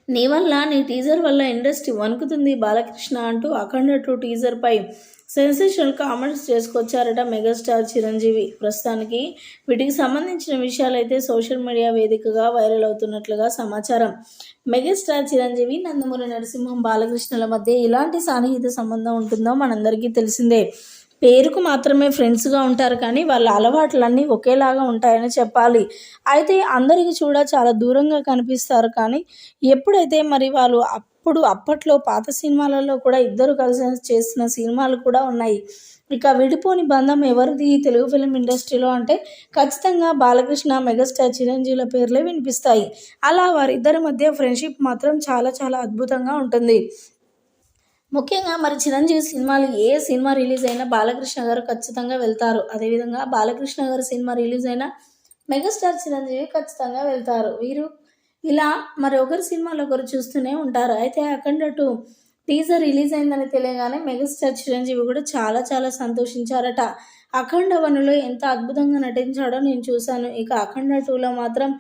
నీ వల్ల నీ టీజర్ వల్ల ఇండస్ట్రీ వణుకుతుంది బాలకృష్ణ అంటూ అఖండ 2 టీజర్పై సెన్సేషనల్ కామెంట్స్ చేసుకొచ్చారట మెగాస్టార్ చిరంజీవి. ప్రస్తుతానికి వీటికి సంబంధించిన విషయాలైతే సోషల్ మీడియా వేదికగా వైరల్ అవుతున్నట్లుగా సమాచారం. మెగాస్టార్ చిరంజీవి, నందమూరి నరసింహం, బాలకృష్ణల మధ్య ఇలాంటి సాన్నిహిత సంబంధం ఉంటుందో మనందరికీ తెలిసిందే. పేరుకు మాత్రమే ఫ్రెండ్స్గా ఉంటారు, కానీ వాళ్ళ అలవాట్లన్నీ ఒకేలాగా ఉంటాయని చెప్పాలి. అయితే అందరికీ చాలా దూరంగా కనిపిస్తారు, కానీ ఎప్పుడైతే మరి వాళ్ళు అప్పట్లో పాత సినిమాలలో కూడా ఇద్దరు కలిసి చేసిన సినిమాలు కూడా ఉన్నాయి. ఇక విడిపోని బంధం ఎవరిది తెలుగు ఫిలిం ఇండస్ట్రీలో అంటే ఖచ్చితంగా బాలకృష్ణ, మెగాస్టార్ చిరంజీవుల పేర్లే వినిపిస్తాయి. అలా వారిద్దరి మధ్య ఫ్రెండ్షిప్ మాత్రం చాలా చాలా అద్భుతంగా ఉంటుంది. ముఖ్యంగా మరి చిరంజీవి సినిమాలు ఏ సినిమా రిలీజ్ అయినా బాలకృష్ణ గారు ఖచ్చితంగా వెళ్తారు. అదేవిధంగా బాలకృష్ణ గారు సినిమా రిలీజ్ అయినా మెగాస్టార్ చిరంజీవి ఖచ్చితంగా వెళ్తారు. వీరు ఇలా మరి ఒకరి సినిమాలు ఒకరు చూస్తూనే ఉంటారు. అయితే అఖండ 2 టీజర్ రిలీజ్ అయిందని తెలియగానే మెగాస్టార్ చిరంజీవి కూడా చాలా చాలా సంతోషించారట. అఖండ 1లో ఎంత అద్భుతంగా నటించాడో నేను చూశాను. ఇక అఖండ 2లో మాత్రం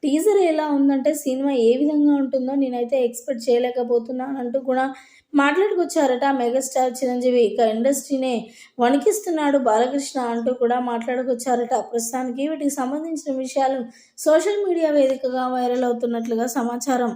టీజర్ ఎలా ఉందంటే సినిమా ఏ విధంగా ఉంటుందో నేనైతే ఎక్స్పెక్ట్ చేయలేకపోతున్నాను అంటూ కూడా మాట్లాడుకొచ్చారట మెగాస్టార్ చిరంజీవి. ఇక ఇండస్ట్రీనే వణికిస్తున్నాడు బాలకృష్ణ అంటూ కూడా మాట్లాడుకొచ్చారట. ప్రస్తుతానికి వీటికి సంబంధించిన విషయాలు సోషల్ మీడియా వేదికగా వైరల్ అవుతున్నట్లుగా సమాచారం.